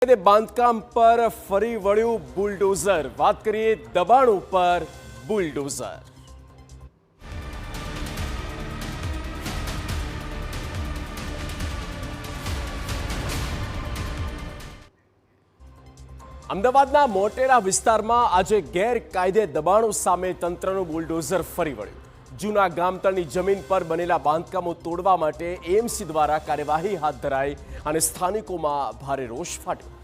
ગેરકાયદે બાંધકામ પર ફરી વળ્યું બુલડોઝર। વાત કરીએ દબાણ ઉપર બુલડોઝર। અમદાવાદના મોટેરા વિસ્તારમાં આજે ગેરકાયદે દબાણો સામે તંત્રનું બુલડોઝર ફરી વળ્યું। જૂના ગામતળની જમીન પર બનેલા બાંધકામો તોડવા માટે એએમસી દ્વારા કાર્યવાહી હાથ ધરાઈ અને સ્થાનિકોમાં ભારે રોષ ફાટ્યો।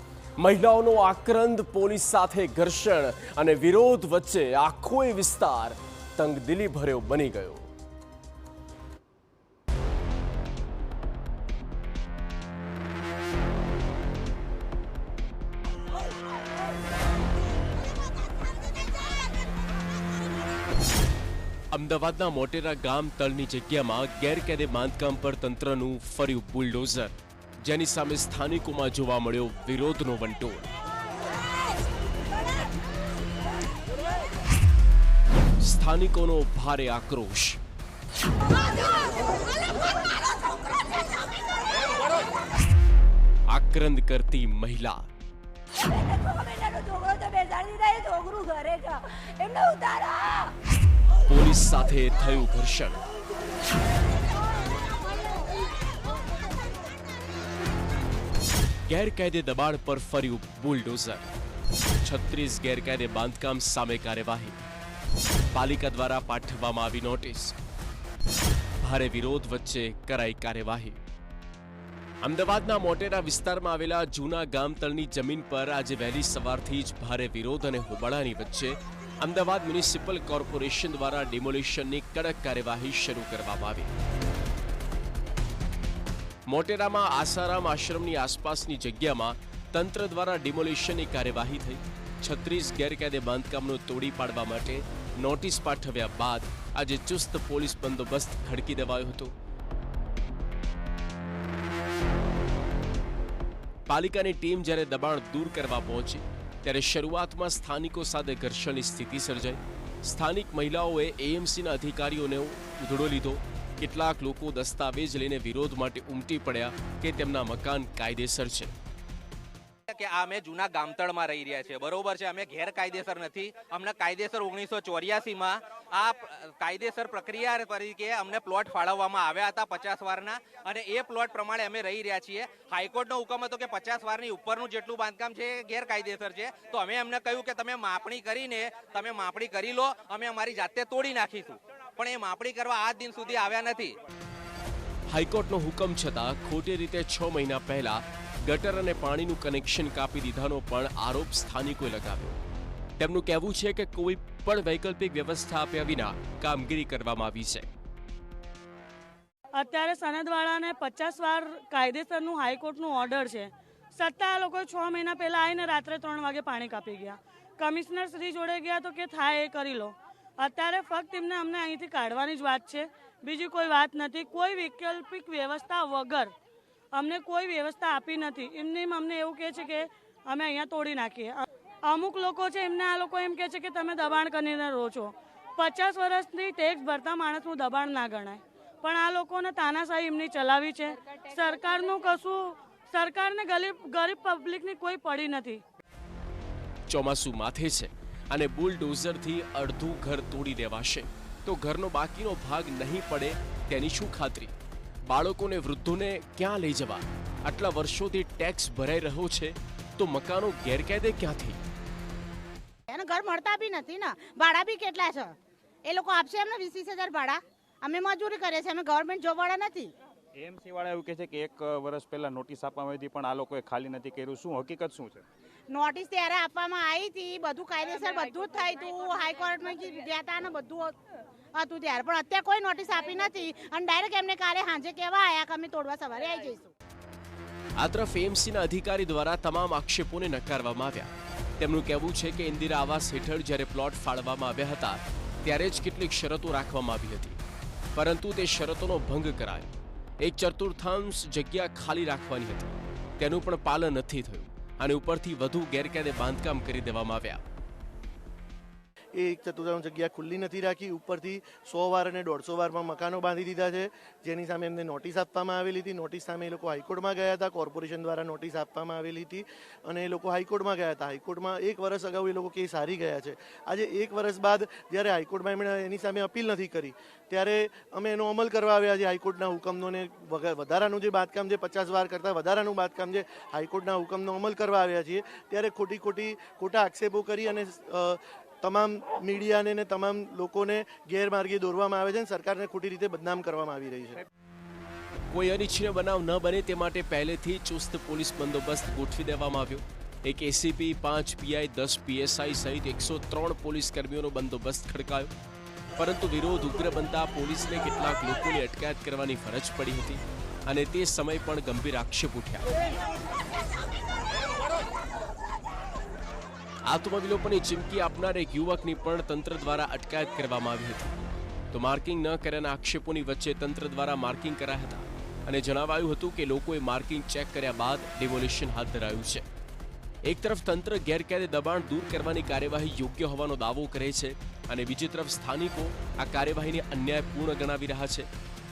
મહિલાઓનો આક્રંદ, પોલીસ સાથે ઘર્ષણ અને વિરોધ વચ્ચે આખો વિસ્તાર તંગદિલી ભર્યો બની ગયો। અમદાવાદના મોટેરા ગામ તળની જગ્યામાં ગેરકાયદે બાંધકામ પર તંત્રનું ફર્યું બુલડોઝર, જેની સામે સ્થાનિકોમાં જોવા મળ્યો વિરોધનો વંટોળ। સ્થાનિકોનો ભારે આક્રોશ। આક્રંદ કરતી મહિલા। પોલીસ સાથે થયું ઘર્ષણ। ગેરકાયદે દબાણ પર ફર્યું બુલડોઝર। 36 ગેરકાયદે બાંધકામ સામે કાર્યવાહી। પાલિકા દ્વારા પાઠવવામાં આવી નોટિસ। ભારે વિરોધ વચ્ચે કરાઈ કાર્યવાહી। અમદાવાદના મોટેરા વિસ્તારમાં આવેલા જૂના ગામતળની જમીન પર આજે વહેલી સવારથી જ ભારે વિરોધ અને હોબાળાની વચ્ચે અમદાવાદ મ્યુનિસિપલ કોર્પોરેશન દ્વારા ડિમોલિશનની કડક કાર્યવાહી શરૂ કરવામાં આવી। મોટેરામાં આસારામ આશ્રમની આસપાસની જગ્યામાં તંત્ર દ્વારા ડિમોલિશનની કાર્યવાહી થઈ। 36 ગેરકાયદે બાંધકામનો તોડી પાડવા માટે નોટિસ પાઠવ્યા બાદ આજે ચુસ્ત પોલીસ બંદોબસ્ત ખડકી દેવાયો હતો। પાલિકાની ટીમ જ્યારે દબાણ દૂર કરવા પહોંચી ત્યારે શરૂઆતમાં સ્થાનિકો સાથે ઘર્ષણની સ્થિતિ સર્જાઈ। સ્થાનિક મહિલાઓએ એએમસીના અધિકારીઓને ઉધડો લીધો। કેટલાક લોકો દસ્તાવેજ લઈને વિરોધ માટે ઉમટી પડ્યા કે તેમના મકાન કાયદેસર છે। કે આ અમે જૂના ગામતળમાં રહી રહ્યા છે, બરોબર છે, અમે ગેરકાયદેસર નથી। અમને કાયદેસર 1984માં આ કાયદેસર પ્રક્રિયા તરીકે અમને પ્લોટ ફાળવવામાં આવ્યા હતા 50 વારના, અને એ પ્લોટ પ્રમાણે અમે રહી રહ્યા છીએ। હાઈકોર્ટનો હુકમ હતો કે 50 વારની ઉપરનું જેટલું બાંધકામ છે એ ગેરકાયદેસર છે, તો અમે એમને કહ્યું કે તમે માપણી કરીને તમે માપણી કરી લો, અમે અમારી જાતે તોડી નાખીશું, પણ એ માપણી કરવા આજ દિન સુધી આવ્યા નથી। હાઈકોર્ટનો હુકમ છતાં ખોટી રીતે 6 મહિના પહેલા ગટર અને પાણીનું કનેક્શન કાપી દીધાનો પણ આરોપ સ્થાનિકોએ લગાવ્યો। તેમનું કહેવું છે કે કોઈ પણ વૈકલ્પિક વ્યવસ્થા આપ્યા વિના કામગીરી કરવામાં આવી છે। અત્યારે સનદવાળાને 50 વાર કાયદેસરનું હાઈકોર્ટનું ઓર્ડર છે, છતાં આ લોકો 6 મહિના પહેલા આવીને રાત્રે 3 વાગે પાણી કાપી ગયા। કમિશનર શ્રી જોડે ગયા તો કે થાય એ કરી લો। અત્યારે ફક્ત એમને અમને અહીંથી કાઢવાની જ વાત છે, બીજી કોઈ વાત નથી। કોઈ વૈકલ્પિક વ્યવસ્થા વગર અમને કોઈ વ્યવસ્થા આપી નથી। એમને અમને એવું કહે છે કે અમે અહીંયા તોડી નાખીએ। અમુક લોકો છે એમને આ લોકો એમ કહે છે કે તમે દબાણ કરીને રહો છો। 50 વર્ષથી ટેક્સ ભરતા માણસનું દબાણ ના ગણાય, પણ આ લોકોને તાનાશાહી એમની ચલાવી છે। સરકારનું કશું, સરકારને ગરીબ પબ્લિકની કોઈ પડી નથી। ચોમાસું માથે છે અને બુલડોઝરથી અડધું ઘર તોડી દેવાશે તો ઘરનો બાકીનો ભાગ નહીં પડે તેની શું ખાતરી? બાળકોને, વૃદ્ધોને ક્યાં લઈ જવા? આટલા વર્ષોથી ટેક્સ ભરાઈ રહ્યો છે તો મકાનો ગેરકાયદે ક્યાંથી? એને ઘર મળતા બી નથી ને, ભાડા બી કેટલા છે? એ લોકો આપશે એમને 20,000 ભાડા? અમે મજૂરી કરીએ છીએ, અમે ગવર્મેન્ટ જોબ વાળા નથી। એએમસી વાળા એવું કહે છે કે 1 વર્ષ પહેલા નોટિસ આપવામાં આવી હતી, પણ આ લોકોએ ખાલી નથી કર્યું। શું હકીકત શું છે? નોટિસ ત્યારે આપવામાં આવી હતી, બધું કાયદેસર બધું જ થયું હતું, હાઈકોર્ટમાં ગયા હતા ને બધું હતું ત્યારે, પણ અત્યારે કોઈ નોટિસ આપી નથી અને ડાયરેક્ટ એમને કાલે સાંજે કહેવા આવ્યા કે અમે તોડવા સવારે આવી જઈશું। આ તરફ એએમસીના અધિકારી દ્વારા તમામ આક્ષેપોને નકારવામાં આવ્યા। તેમનું કહેવું છે કે ઇન્દિરા આવાસ હેઠળ જ્યારે પ્લોટ ફાળવવામાં આવ્યા હતા ત્યારે જ કેટલીક શરતો રાખવામાં આવી હતી, પરંતુ તે શરતોનો ભંગ કરાયો। 1/4 જગ્યા ખાલી રાખવાની હતી, તેનું પણ પાલન નથી થયું અને ઉપરથી વધુ ગેરકાયદે બાંધકામ કરી દેવામાં આવ્યા। એ 1/4 જગ્યા ખુલ્લી નથી રાખી. ઉપરથી 100 વાર અને 150 વારમાં મકાનો બાંધી દીધા છે, જેની સામે એમને નોટિસ આપવામાં આવેલી હતી. નોટિસ સામે એ લોકો હાઈકોર્ટમાં ગયા હતા. કોર્પોરેશન દ્વારા નોટિસ આપવામાં આવેલી હતી અને એ લોકો હાઈકોર્ટમાં ગયા હતા. હાઈકોર્ટમાં 1 વર્ષ અગાઉ એ લોકો કેસ હારી ગયા છે. આજે 1 વર્ષ બાદ જ્યારે હાઈકોર્ટમાં એમણે એની સામે અપીલ નથી કરી, ત્યારે અમે એનો અમલ કરવા આવ્યા છીએ. હાઈકોર્ટના હુકમનો ને વધારાનું જે બાંધકામ છે, 50 વાર કરતાં વધારાનું બાંધકામ છે, હાઈકોર્ટના હુકમનો અમલ કરવા આવ્યા છીએ. ત્યારે ખોટા આક્ષેપો કરી અને તમામ મીડિયાને ને તમામ લોકોને ગેરમાર્ગે દોરવામાં આવે છે અને સરકારને ખોટી રીતે બદનામ કરવામાં આવી રહી છે. કોઈ અનિચ્છનીય બનાવ ન બને તે માટે પહેલેથી ચુસ્ત પોલીસ બંદોબસ્ત ગોઠવી દેવામાં આવ્યો. એક એસીપી, 5 પીઆઈ, 10 પીએસઆઈ સહિત 103 પોલીસ કર્મીઓનો બંદોબસ્ત ખડકાયો. પરંતુ વિરોધ ઉગ્ર બનતા પોલીસને કેટલાક લોકોની અટકાયત કરવાની ફરજ પડી હતી અને તે સમય પણ ગંભીર આક્ષેપ ઉઠ્યા. આત્મવિલોપનની ચીમકી આપનાર એક યુવકની પણ તંત્ર દ્વારા અટકાયત કરવામાં આવી હતી. તો માર્કિંગ ન કર્યાના આક્ષેપોની વચ્ચે તંત્ર દ્વારા માર્કિંગ કરાયા હતા અને જણાવાયું હતું કે લોકોએ માર્કિંગ ચેક કર્યા બાદ ડિમોલિશન હાથ ધરાયું છે. એક તરફ તંત્ર ગેરકાયદે દબાણ દૂર કરવાની કાર્યવાહી યોગ્ય હોવાનો દાવો કરે છે અને બીજી તરફ સ્થાનિકો આ કાર્યવાહીને અન્યાયપૂર્ણ ગણાવી રહ્યા છે.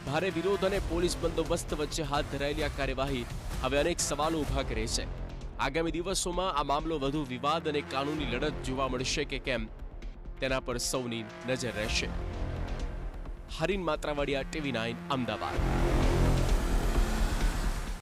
ભારે વિરોધ અને પોલીસ બંદોબસ્ત વચ્ચે હાથ ધરાયેલી આ કાર્યવાહી હવે અનેક સવાલો ઊભા કરે છે. આગામી દિવસોમાં આ મામલો વધુ વિવાદ અને કાનૂની લડત જોવા મળશે કે કેમ, તેના પર સૌની નજર રહેશે. હરીન માત્રાવાડિયા, TV9 અમદાવાદ.